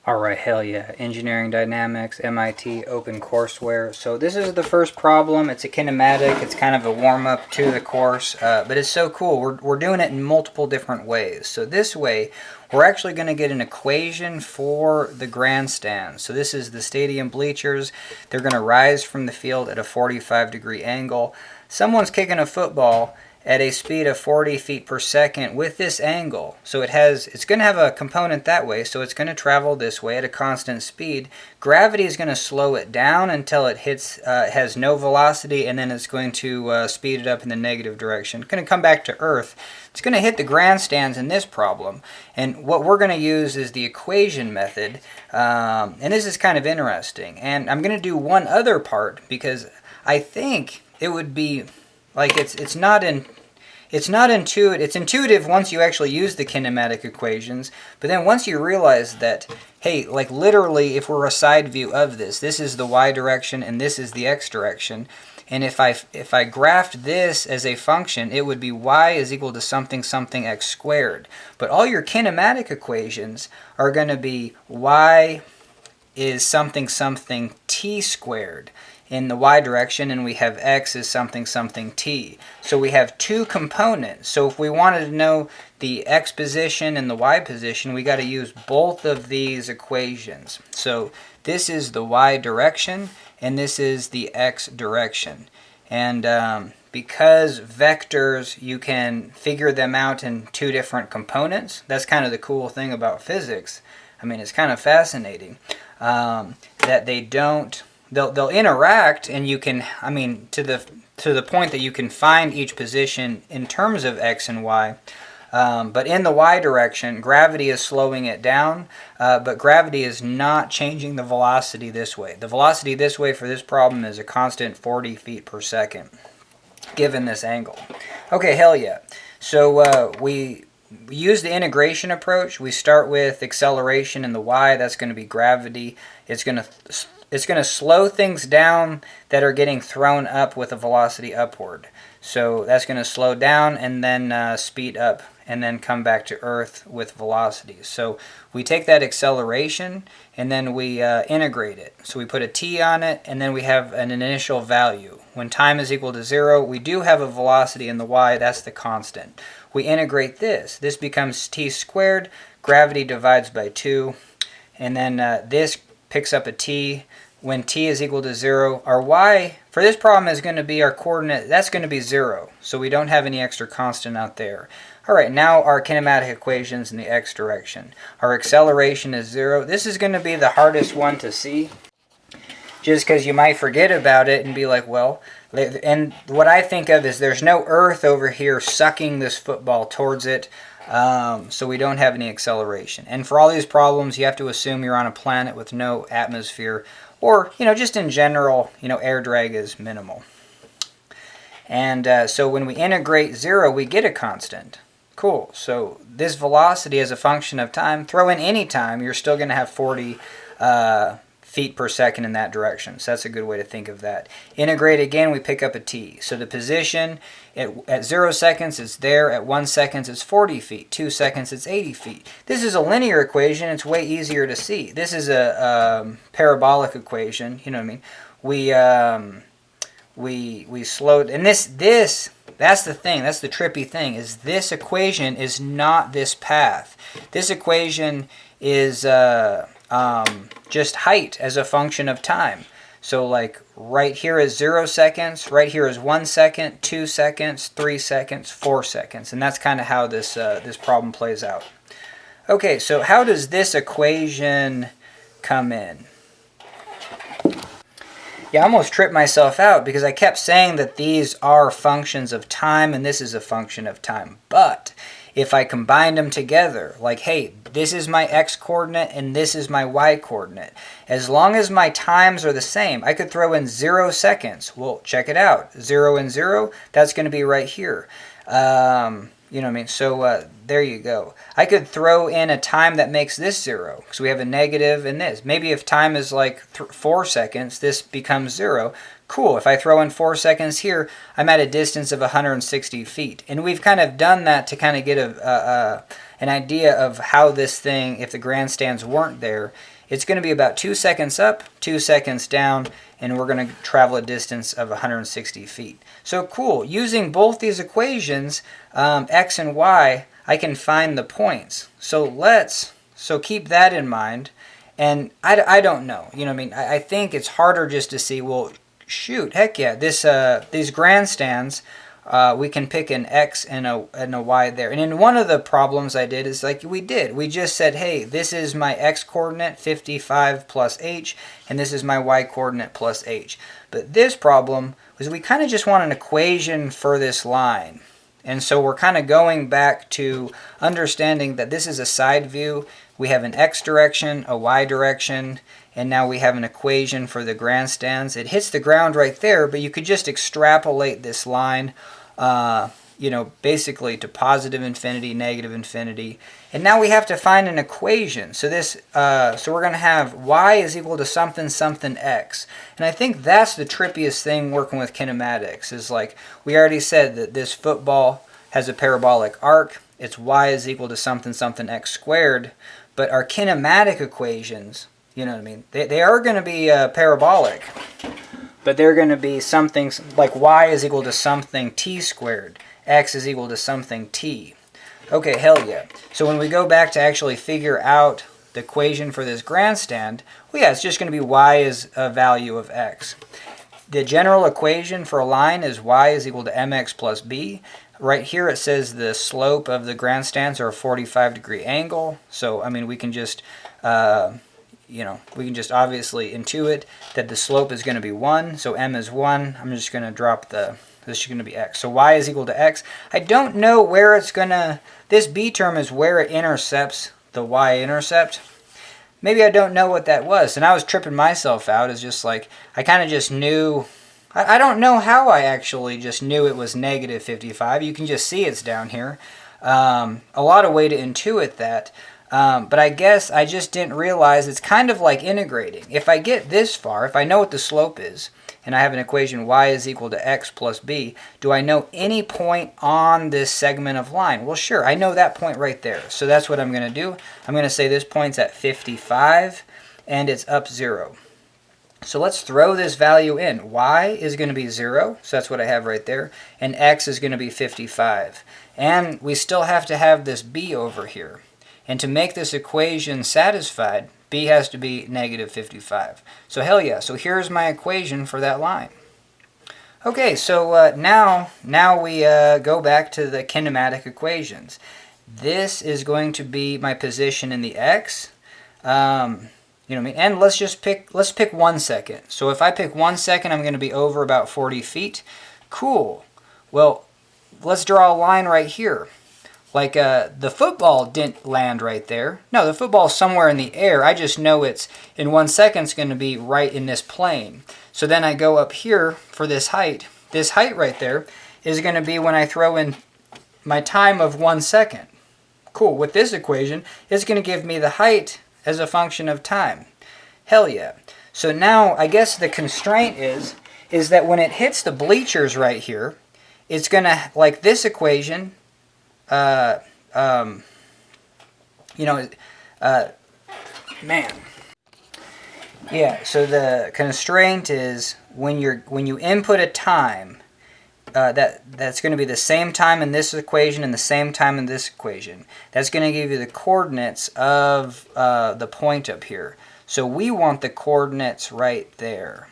Alright, hell yeah. Engineering Dynamics, MIT, OpenCourseware. So this is the first problem. It's a kinematic. It's kind of a warm-up to the course, but it's so cool. We're doing it in multiple different ways. So this way, we're actually going to get an equation for the grandstand. So this is the stadium bleachers. They're going to rise from the field at a 45-degree angle. Someone's kicking a football at a speed of 40 feet per second with this angle. So it's going to have a component that way, so it's going to travel this way at a constant speed. Gravity is going to slow it down until it has no velocity, and then it's going to speed it up in the negative direction. It's going to come back to Earth. It's going to hit the grandstands in this problem, and what we're going to use is the equation method, and this is kind of interesting. And I'm going to do one other part because I think it would be like it's not intuitive. It's intuitive once you actually use the kinematic equations, but then once you realize that, hey, like literally if we're a side view of this is the y direction and this is the x direction, and if I graphed this as a function, it would be y is equal to something something x squared. But all your kinematic equations are going to be y is something something t squared in the y direction, and we have x is something something t. So we have two components. So if we wanted to know the x position and the y position, we got to use both of these equations. So this is the y direction and this is the x direction. And because vectors, you can figure them out in two different components. That's kind of the cool thing about physics. I mean, it's kind of fascinating that they don't. They'll interact, and you can, I mean, to the point that you can find each position in terms of x and y. But in the y direction, gravity is slowing it down, but gravity is not changing the velocity this way. The velocity this way for this problem is a constant 40 feet per second, given this angle. Okay, hell yeah. So we use the integration approach. We start with acceleration in the y. That's going to be gravity. It's going to slow things down that are getting thrown up with a velocity upward. So that's going to slow down and then speed up and then come back to Earth with velocity. So we take that acceleration and then we integrate it. So we put a t on it and then we have an initial value. When time is equal to 0, we do have a velocity in the y. That's the constant. We integrate this. This becomes t squared. Gravity divides by 2. And then this picks up a t. When t is equal to 0, our y for this problem is going to be our coordinate. That's going to be 0, so we don't have any extra constant out there. All right, now our kinematic equations in the x direction. Our acceleration is 0. This is going to be the hardest one to see, just because you might forget about it and be like, well, and what I think of is there's no Earth over here sucking this football towards it. So we don't have any acceleration. And for all these problems, you have to assume you're on a planet with no atmosphere, or, just in general, air drag is minimal. And so when we integrate 0, we get a constant. Cool. So this velocity as a function of time, throw in any time, you're still going to have 40 feet per second in that direction. So that's a good way to think of that. Integrate again, we pick up a t. So the position at 0 seconds is there. At 1 second it's 40 feet. 2 seconds it's 80 feet. This is a linear equation. It's way easier to see. This is a parabolic equation. You know what I mean? We slowed, and this that's the thing. That's the trippy thing, is this equation is not this path. This equation is just height as a function of time. So like right here is 0 seconds, right here is 1 second, 2 seconds, 3 seconds, 4 seconds, and that's kind of how this problem plays out. Okay, so how does this equation come in? Yeah, I almost tripped myself out because I kept saying that these are functions of time and this is a function of time. But if I combined them together, like, hey, this is my x-coordinate and this is my y-coordinate. As long as my times are the same, I could throw in 0 seconds. Well, check it out. 0 and 0, that's going to be right here. You know what I mean? So there you go. I could throw in a time that makes this 0, because we have a negative in this. Maybe if time is like 4 seconds, this becomes 0. Cool, if I throw in 4 seconds here, I'm at a distance of 160 feet. And we've kind of done that to kind of get an idea of how this thing, if the grandstands weren't there, it's going to be about 2 seconds up, 2 seconds down, and we're going to travel a distance of 160 feet. So cool. Using both these equations, x and y, I can find the points. So keep that in mind. And I don't know. You know what I mean? I think it's harder just to see, well, shoot, heck yeah, these grandstands, we can pick an x and a y there. And in one of the problems I did is like we just said, hey, this is my x coordinate 55 plus h, and this is my y coordinate plus h. But this problem was we kind of just want an equation for this line. And so we're kind of going back to understanding that this is a side view. We have an x direction, a y direction, and now we have an equation for the grandstands. It hits the ground right there, but you could just extrapolate this line, you know, basically to positive infinity, negative infinity. And now we have to find an equation. So so we're going to have y is equal to something something x. And I think that's the trippiest thing working with kinematics, is like we already said that this football has a parabolic arc. It's y is equal to something something x squared. But our kinematic equations, you know what I mean, they are going to be parabolic. But they're going to be something like y is equal to something t squared. X is equal to something t. Okay, hell yeah. So when we go back to actually figure out the equation for this grandstand, well, yeah, it's just going to be y is a value of x. The general equation for a line is y is equal to mx plus b. Right here it says the slope of the grandstands are a 45-degree angle. So, I mean, we can just, you know, we can just obviously intuit that the slope is going to be 1. So m is 1. I'm just going to drop this is going to be x. So y is equal to x. I don't know where it's going to, this b term is where it intercepts the y-intercept. Maybe I don't know what that was. And I was tripping myself out. It's just like, I kind of just knew, I don't know how I actually just knew it was negative 55. You can just see it's down here. A lot of way to intuit that. But I guess I just didn't realize it's kind of like integrating. If I get this far, if I know what the slope is, and I have an equation y is equal to x plus b, do I know any point on this segment of line? Well, sure, I know that point right there. So that's what I'm going to do. I'm going to say this point's at 55, and it's up 0. So let's throw this value in. Y is going to be 0, so that's what I have right there, and x is going to be 55. And we still have to have this b over here. And to make this equation satisfied, b has to be negative 55. So hell yeah, so here's my equation for that line. Okay, so now we go back to the kinematic equations. This is going to be my position in the x. You know what I mean? And let's pick 1 second. So if I pick 1 second, I'm going to be over about 40 feet. Cool. Well, let's draw a line right here. Like the football didn't land right there. No, the football's somewhere in the air. I just know it's in 1 second it's going to be right in this plane. So then I go up here for this height. This height right there is going to be when I throw in my time of 1 second. Cool. With this equation, it's going to give me the height as a function of time. Hell yeah. So now I guess the constraint is that when it hits the bleachers right here, it's going to, like this equation, man. Yeah, so the constraint is when you input a time, that's going to be the same time in this equation and the same time in this equation. That's going to give you the coordinates of the point up here. So we want the coordinates right there.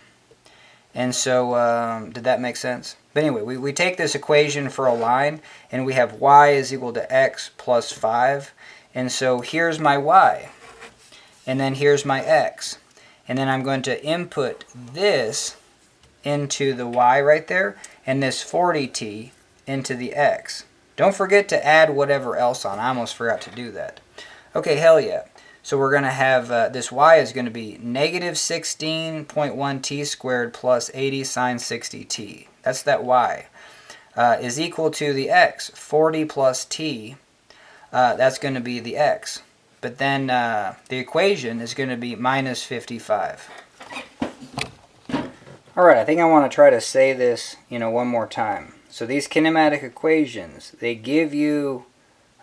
And so, did that make sense? But anyway, we take this equation for a line, and we have y is equal to x plus 5. And so here's my y, and then here's my x. And then I'm going to input this into the y right there, and this 40t into the x. Don't forget to add whatever else on. I almost forgot to do that. Okay, hell yeah. So we're going to have, this y is going to be negative 16.1 t squared plus 80 sine 60t. That's that y. Is equal to the x, 40 plus t. That's going to be the x. But then the equation is going to be minus 55. Alright, I think I want to try to say this, one more time. So these kinematic equations, they give you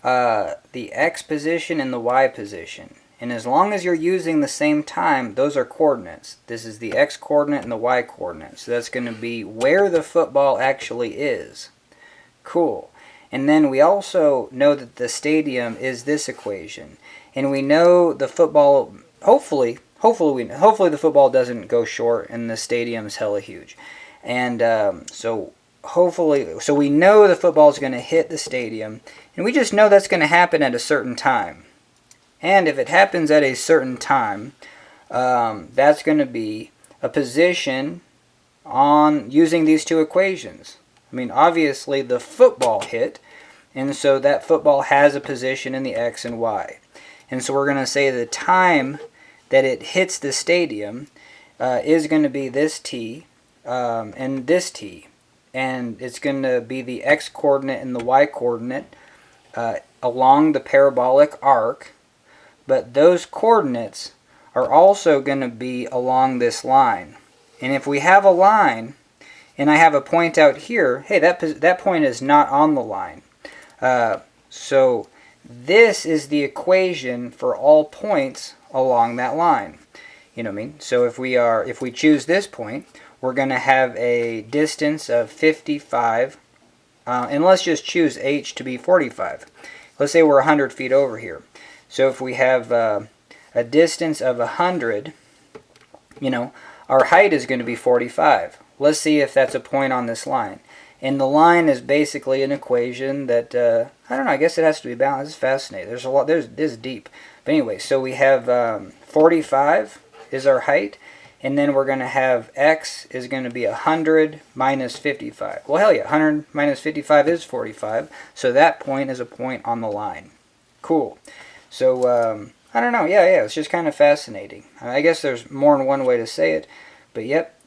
the X position and the Y position. And as long as you're using the same time, those are coordinates. This is the X coordinate and the Y coordinate. So that's going to be where the football actually is. Cool. And then we also know that the stadium is this equation. And we know the football, hopefully the football doesn't go short and the stadium's hella huge. And so we know the football is going to hit the stadium. And we just know that's going to happen at a certain time. And if it happens at a certain time, that's going to be a position on using these two equations. I mean, obviously the football hit, and so that football has a position in the X and Y. And so we're going to say the time that it hits the stadium is going to be this t and this t. And it's going to be the X coordinate and the Y coordinate along the parabolic arc. But those coordinates are also going to be along this line. And if we have a line, and I have a point out here, hey, that point is not on the line. So this is the equation for all points along that line. You know what I mean? So if we choose this point, we're going to have a distance of 55, and let's just choose h to be 45. Let's say we're 100 feet over here. So if we have a distance of 100, our height is going to be 45. Let's see if that's a point on this line. And the line is basically an equation that, I don't know, I guess it has to be balanced. It's fascinating. There's a lot, this is deep. But anyway, so we have 45 is our height. And then we're going to have x is going to be 100 minus 55. Well, hell yeah, 100 minus 55 is 45. So that point is a point on the line. Cool. So, I don't know. Yeah, it's just kind of fascinating. I guess there's more than one way to say it. But yep,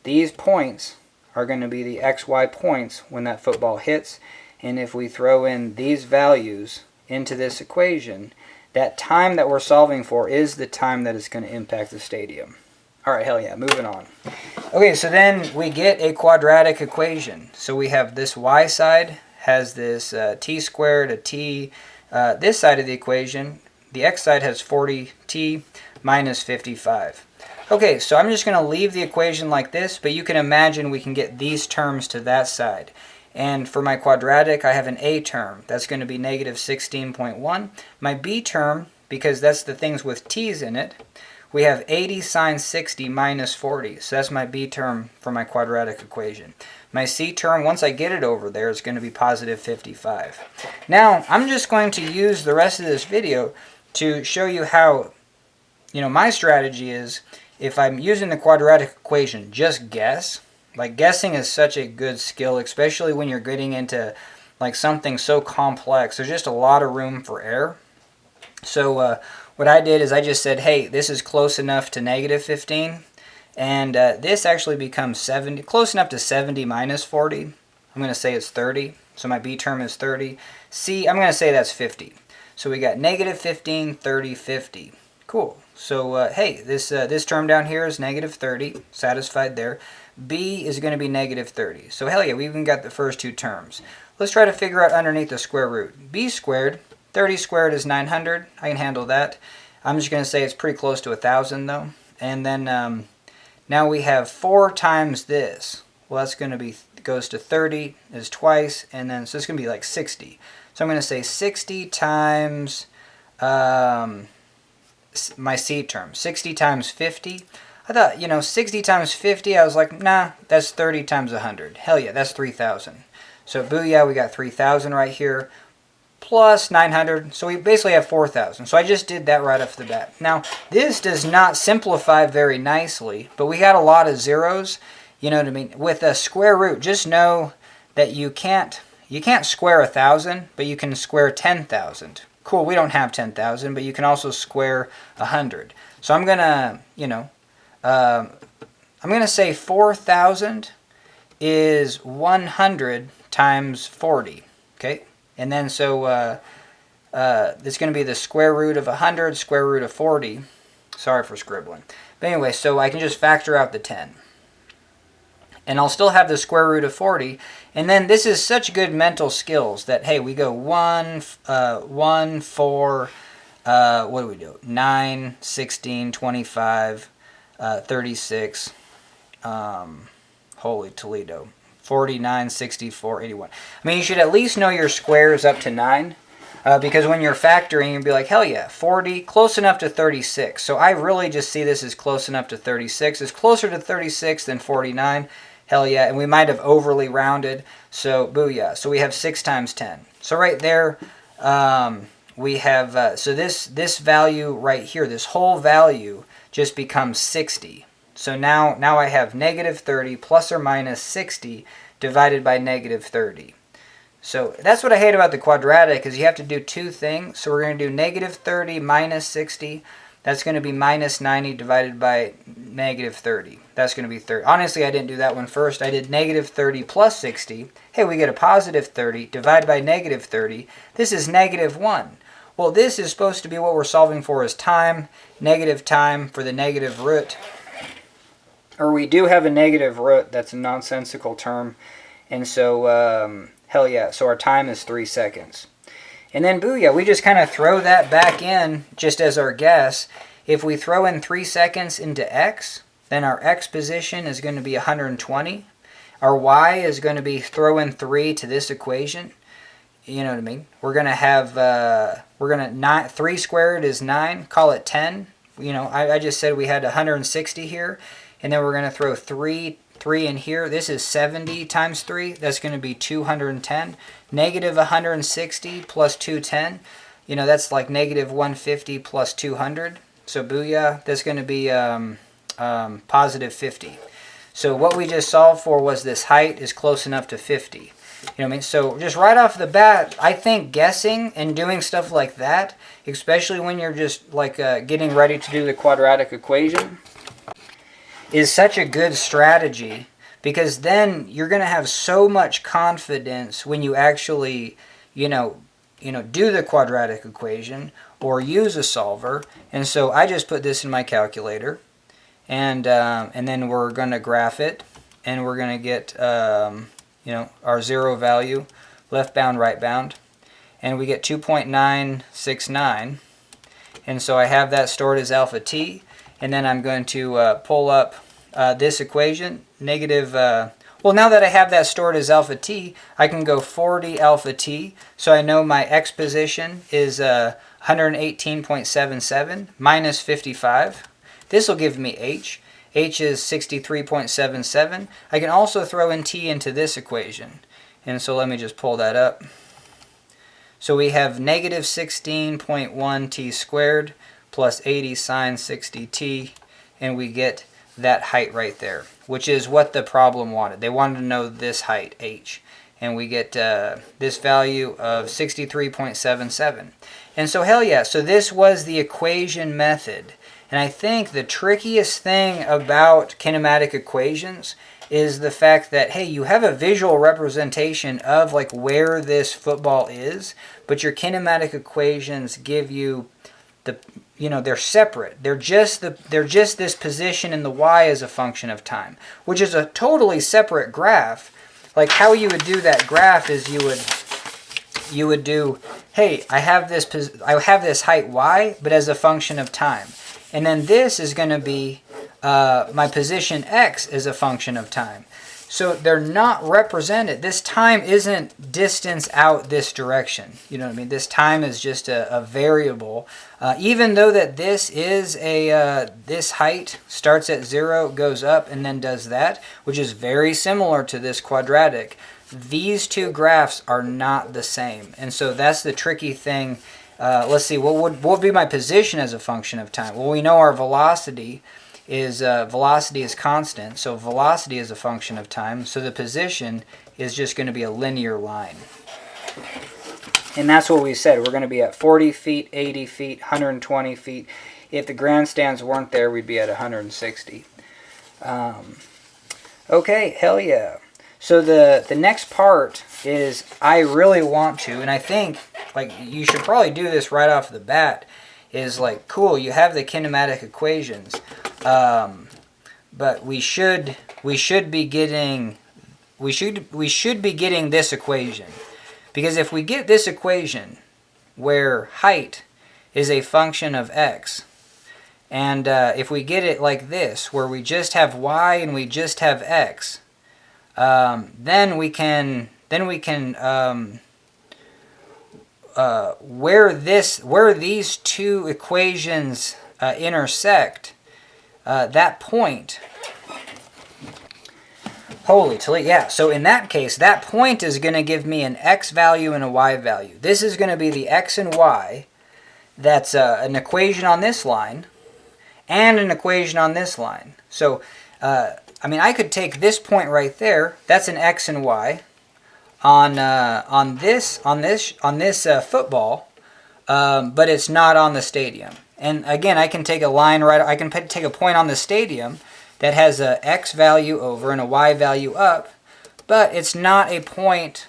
these points are going to be the XY points when that football hits. And if we throw in these values into this equation, that time that we're solving for is the time that is going to impact the stadium. Alright, hell yeah, moving on. Okay, so then we get a quadratic equation. So we have this y side has this t squared, a t. This side of the equation, the x side has 40t minus 55. Okay, so I'm just going to leave the equation like this, but you can imagine we can get these terms to that side. And for my quadratic, I have an a term. That's going to be negative 16.1. My b term, because that's the things with t's in it, we have 80 sine 60 minus 40. So that's my b term for my quadratic equation. My c term, once I get it over there, is going to be positive 55. Now, I'm just going to use the rest of this video to show you how, my strategy is, if I'm using the quadratic equation, just guess. Like, guessing is such a good skill, especially when you're getting into like something so complex. There's just a lot of room for error. So what I did is I just said, hey, this is close enough to negative 15. And this actually becomes 70, close enough to 70 minus 40. I'm going to say it's 30. So my b term is 30. C, I'm going to say that's 50. So we got negative 15, 30, 50. Cool. So, hey, this term down here is negative 30. Satisfied there. B is going to be negative 30. So, hell yeah, we even got the first two terms. Let's try to figure out underneath the square root. B squared, 30 squared is 900. I can handle that. I'm just going to say it's pretty close to 1,000, though. And then now we have 4 times this. Well, that's going to be, goes to 30 is twice, and then, so it's going to be like 60. So I'm going to say 60 times my C term. 60 times 50. I thought, 60 times 50, I was like, nah, that's 30 times 100. Hell yeah, that's 3,000. So booyah, we got 3,000 right here, plus 900. So we basically have 4,000. So I just did that right off the bat. Now, this does not simplify very nicely, but we got a lot of zeros. You know what I mean? With a square root, just know that you can't square 1,000, but you can square 10,000. Cool, we don't have 10,000, but you can also square 100. So I'm gonna, I'm gonna say 4,000 is 100 times 40. Okay, and then so it's gonna be the square root of 100, square root of 40. Sorry for scribbling. But anyway, so I can just factor out the 10. and I'll still have the square root of 40. And then this is such good mental skills that, hey, we go 1, 4, what do we do? 9, 16, 25, 36, holy Toledo, 49, 64, 81. I mean, you should at least know your squares up to 9. Because when you're factoring, you'll be like, hell yeah, 40, close enough to 36. So I really just see this as close enough to 36. It's closer to 36 than 49. Hell yeah, and we might have overly rounded. So booyah. So we have 6 times 10. So right there, we have, so this value right here, this whole value just becomes 60. So now I have negative 30 plus or minus 60 divided by negative 30. So that's what I hate about the quadratic, is you have to do 2 things. So we're going to do negative 30 minus 60. That's going to be minus 90 divided by negative 30. That's going to be 30. Honestly, I didn't do that one first. I did negative 30 plus 60. Hey, we get a positive 30 divided by negative 30. This is negative 1. Well, this is supposed to be what we're solving for, is time, negative time for the negative root. Or we do have a negative root. That's a nonsensical term. And so... hell yeah, so our time is 3 seconds. And then booyah, we just kind of throw that back in just as our guess. If we throw in 3 seconds into x, then our x position is going to be 120. Our y is going to be throw in 3 to this equation. You know what I mean? We're going to have, 3 squared is 9, call it 10. You know, I just said we had 160 here. And then we're going to throw 3 in here. This is 70 times 3. That's going to be 210. Negative 160 plus 210. You know, that's like negative 150 plus 200. So booyah, that's going to be positive 50. So what we just solved for was this height is close enough to 50. You know what I mean? So just right off the bat, I think guessing and doing stuff like that, especially when you're just like getting ready to do the quadratic equation, is such a good strategy, because then you're going to have so much confidence when you actually, do the quadratic equation or use a solver. And so I just put this in my calculator, and then we're going to graph it, and we're going to get, our 0 value, left bound, right bound, and we get 2.969. And so I have that stored as alpha t. And then I'm going to pull up this equation, negative, well, now that I have that stored as alpha t, I can go 40 alpha t. So I know my x position is 118.77 minus 55. This will give me h. H is 63.77. I can also throw in t into this equation. And so let me just pull that up. So we have negative 16.1 t squared plus 80 sine 60t, and we get that height right there, which is what the problem wanted. They wanted to know this height, h, and we get this value of 63.77. And so hell yeah, so this was the equation method. And I think the trickiest thing about kinematic equations is the fact that, hey, you have a visual representation of like where this football is, but your kinematic equations give you the, they're separate. They're just this position in the y as a function of time, which is a totally separate graph. Like how you would do that graph is you would do, hey, I have this height y, but as a function of time. And then this is going to be my position x as a function of time. So they're not represented. This time isn't distance out this direction. You know what I mean? This time is just a variable. Even though that this is this height starts at 0, goes up, and then does that, which is very similar to this quadratic. These two graphs are not the same. And so that's the tricky thing. Let's see, what would be my position as a function of time? Well, we know our velocity is constant, so velocity is a function of time, so the position is just going to be a linear line. And that's what we said. We're going to be at 40 feet, 80 feet, 120 feet. If the grandstands weren't there, we'd be at 160. Okay, hell yeah. So the next part is I really want to, and I think like you should probably do this right off the bat, is like, cool, you have the kinematic equations, but we should be getting this equation, because if we get this equation where height is a function of x, and if we get it like this, where we just have y and we just have x, then we can where these two equations intersect, that point. Holy Toledo, yeah. So in that case, that point is going to give me an x value and a y value. This is going to be the x and y. That's an equation on this line and an equation on this line. So, I mean, I could take this point right there. That's an x and y on this football, but it's not on the stadium. And again, I can take a line right. I can take a point on the stadium that has a x value over and a y value up, but it's not a point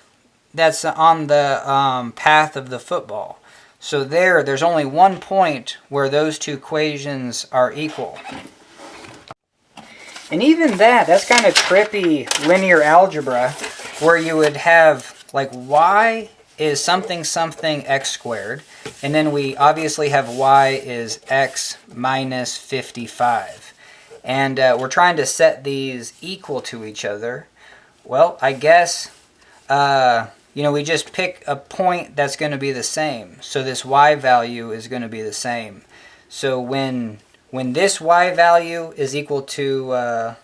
that's on the path of the football. So there's only one point where those two equations are equal. And even that's kind of trippy linear algebra, where you would have like y is something something x squared, and then we obviously have y is x minus 55. And we're trying to set these equal to each other. Well, I guess we just pick a point that's going to be the same. So this y value is going to be the same. So when this y value is equal to,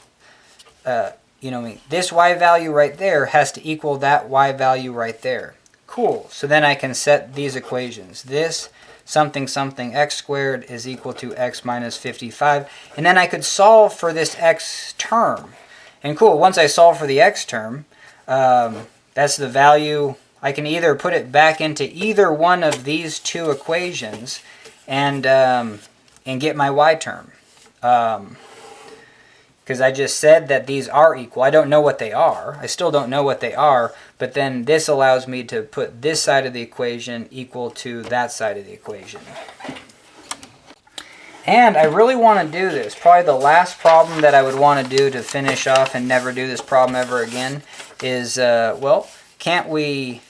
this y value right there has to equal that y value right there. Cool. So then I can set these equations. This something something x squared is equal to x minus 55. And then I could solve for this x term. And cool, once I solve for the x term, that's the value. I can either put it back into either one of these two equations and get my y term. Because I just said that these are equal. I don't know what they are. I still don't know what they are. But then this allows me to put this side of the equation equal to that side of the equation. And I really want to do this. Probably the last problem that I would want to do to finish off and never do this problem ever again is, can't we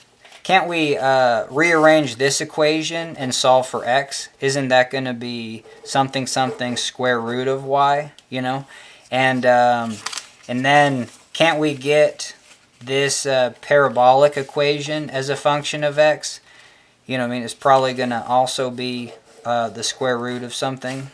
rearrange this equation and solve for x? Isn't that going to be something something square root of y, And then can't we get this parabolic equation as a function of x? It's probably going to also be the square root of something.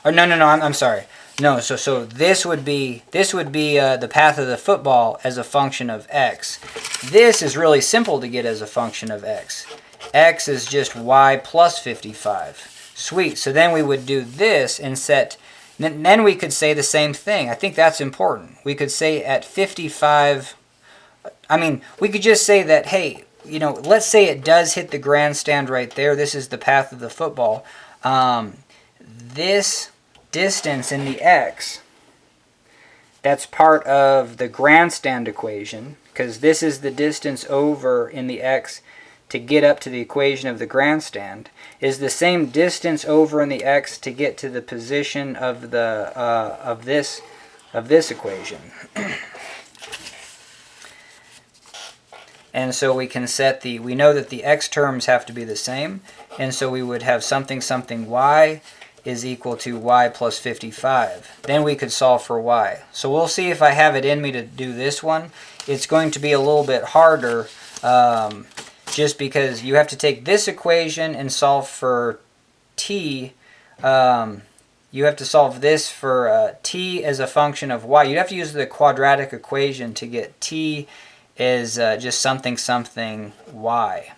Or no, I'm sorry. No, so this would be the path of the football as a function of x. This is really simple to get as a function of x. X is just y plus 55. Sweet. So then we would do this and set. Then we could say the same thing. I think that's important. We could say at 55. We could just say that, hey, let's say it does hit the grandstand right there. This is the path of the football. This distance in the x, that's part of the grandstand equation, because this is the distance over in the x to get up to the equation of the grandstand, is the same distance over in the x to get to the position of the of this equation. And so we can set we know that the x terms have to be the same, and so we would have something something y is equal to y plus 55. Then we could solve for y. So we'll see if I have it in me to do this one. It's going to be a little bit harder, just because you have to take this equation and solve for t. You have to solve this for t as a function of y. You have to use the quadratic equation to get t is just something something y.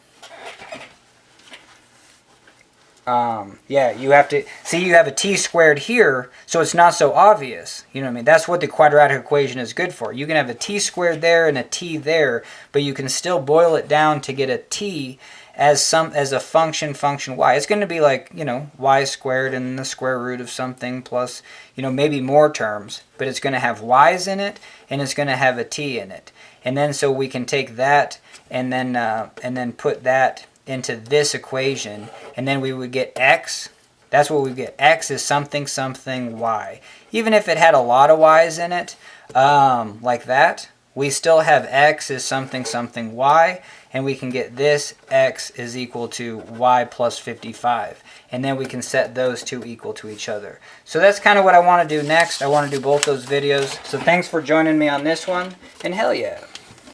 You have to see you have a t squared here, so it's not so obvious. That's what the quadratic equation is good for. You can have a t squared there and a t there, but you can still boil it down to get a t as a function y. It's going to be like, y squared and the square root of something plus, maybe more terms, but it's going to have y's in it and it's going to have a t in it. And then so we can take that and then put that into this equation, and then we would get x That's what we get. X is something something y. Even if it had a lot of y's in it, like that, we still have x is something something y, and we can get this x is equal to y plus 55. And then we can set those two equal to each other. So that's kind of what I want to do next. I want to do both those videos. So thanks for joining me on this one, and hell yeah.